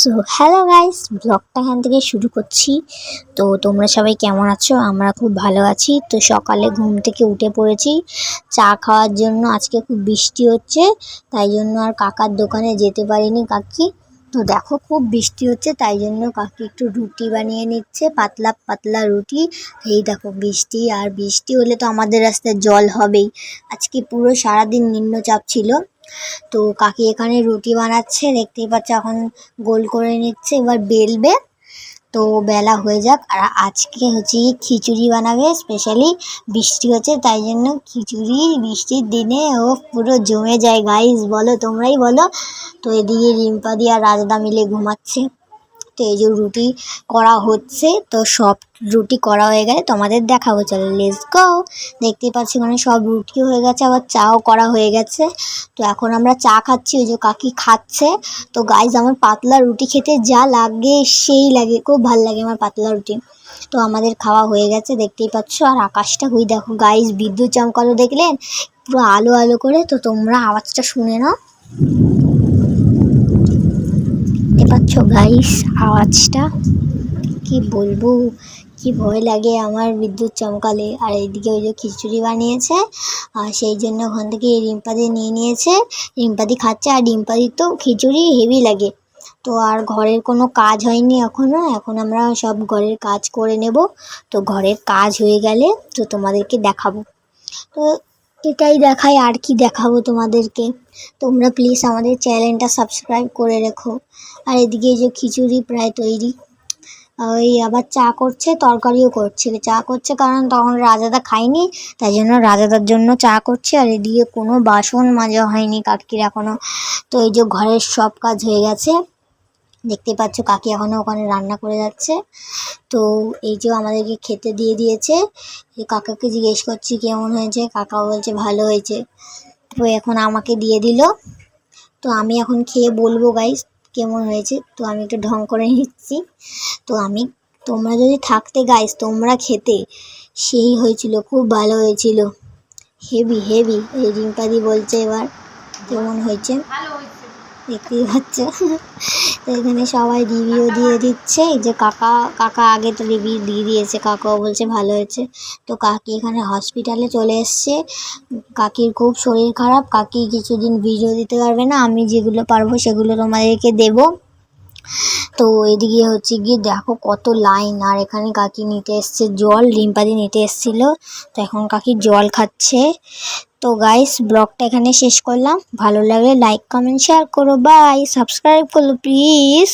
So hello guys, ব্লগটা এখান থেকে শুরু করছি। তো তোমরা সবাই কেমন আছো? আমরা খুব ভালো আছি। তো সকালে ঘুম থেকে উঠে পড়েছি চা খাওয়ার জন্য। আজকে খুব বৃষ্টি হচ্ছে, তাই জন্য আর কাকার দোকানে যেতে পারিনি কাকি। তো দেখো খুব বৃষ্টি হচ্ছে, তাই জন্য কাকি একটু রুটি বানিয়ে নিচ্ছে, পাতলা পাতলা রুটি। এই দেখো বৃষ্টি, আর বৃষ্টি হলে তো আমাদের রাস্তায় জল হবেই। আজকে পুরো সারাদিন নিম্নচাপ ছিল। তো কাকি এখানে রুটি বানাচ্ছে, দেখতেই পাচ্ছ। এখন গোল করে নিচ্ছে, এবার বেলবে। তো বেলা হয়ে যাক। আর আজকে হচ্ছে খিচুড়ি বানাবে স্পেশালি। বৃষ্টি হচ্ছে তাই জন্য খিচুড়ি বৃষ্টির দিনে ও পুরো জমে যায় গাইস, বলো তোমরাই বলো। তো এদিকে রিম্পাদি আর রাজদা মিলে ঘুমাচ্ছে। তো এই যে রুটি করা হচ্ছে, তো সব রুটি করা হয়ে গেলে তোমাদের দেখাবো, চলো লেটস গো। দেখতেই পাচ্ছি মানে সব রুটি হয়ে গেছে, আবার চাও করা হয়ে গেছে। তো এখন আমরা চা খাচ্ছি, ওই যে কাকি খাচ্ছে। তো গাইজ আমার পাতলা রুটি খেতে যা লাগে সেই লাগে, খুব ভাল লাগে আমার পাতলা রুটি। তো আমাদের খাওয়া হয়ে গেছে, দেখতেই পাচ্ছ। আর আকাশটা ওই দেখো গাইজ, বিদ্যুৎ চমকালো দেখলেন, পুরো আলো আলো করে। তো তোমরা আওয়াজটা শুনে নাও, পাচ্ছ গাইস আওয়াজটা। কি বলবো, কি ভয় লাগে আমার বিদ্যুৎ চমকালে। আর এইদিকে ওই যে খিচুড়ি বানিয়েছে, আর সেই জন্য ওখান থেকে রিম্পাদি নিয়ে নিয়েছে। রিম্পাদি খাচ্ছে, আর রিম্পাদির তো খিচুড়ি হেভি লাগে। তো আর ঘরের কোনো কাজ হয়নি এখনো, এখন আমরা সব ঘরের কাজ করে নেব। তো ঘরের কাজ হয়ে গেলে তো তোমাদেরকে দেখাবো। তো এটাই দেখাই, আর কি দেখাবো তোমাদেরকে। তোমরা প্লিজ আমাদের চ্যানেলটা সাবস্ক্রাইব করে রেখো। আর এদিকে এই যে খিচুড়ি প্রায় তৈরি। ওই আবার চা করছে, তরকারিও করছে। চা করছে কারণ তখন রাজাদা খায়নি, তাই জন্য রাজাদার জন্য চা করছে। আর এদিকে কোনো বাসন মাজা হয়নি কাকির এখনো। তো এই যে ঘরের সব কাজ হয়ে গেছে, দেখতে পাচ্ছ কাকি এখনো ওখানে রান্না করে যাচ্ছে। তো এই যে আমাদেরকে খেতে দিয়ে দিয়েছে। কাকাকে জিজ্ঞেস করছি কেমন হয়েছে, কাকা বলছে ভালো হয়েছে। তো এখন আমাকে দিয়ে দিল। তো আমি এখন খেয়ে বলবো গাইস কেমন হয়েছে। তো আমি একটু ঢং করে নিচ্ছি। তো তোমরা যদি থাকতে গাইস, তোমরা খেতে, সেই হয়েছিল, খুব ভালো হয়েছিল, হেভি হেভি। এই রিম্পাদি বলছে এবার কেমন হয়েছে, দেখতেই পাচ্ছ। তো এখানে সবাই রিভিউ দিয়ে দিচ্ছে। এই যে কাকা আগে তো রিভিউ দিয়ে দিয়েছে, কাকাও বলছে ভালো হয়েছে। তো কাকি এখানে হসপিটালে চলে এসছে। কাকির খুব শরীর খারাপ, কাকি কিছুদিন ভিডিও দিতে পারবে না। আমি যেগুলো পারবো সেগুলো তোমাদেরকে দেবো। তো এদিকে হচ্ছে গিয়ে দেখো কত লাইন। আর এখানে কাকি নিতে এসছে জল, রিম্পাদি নিতে এসছিল। তো এখন কাকি জল খাচ্ছে। তো গাইস ব্লগটা এখানে শেষ করলাম। ভালো লাগলে লাইক কমেন্ট শেয়ার করো, বাই। সাবস্ক্রাইব করো প্লিজ।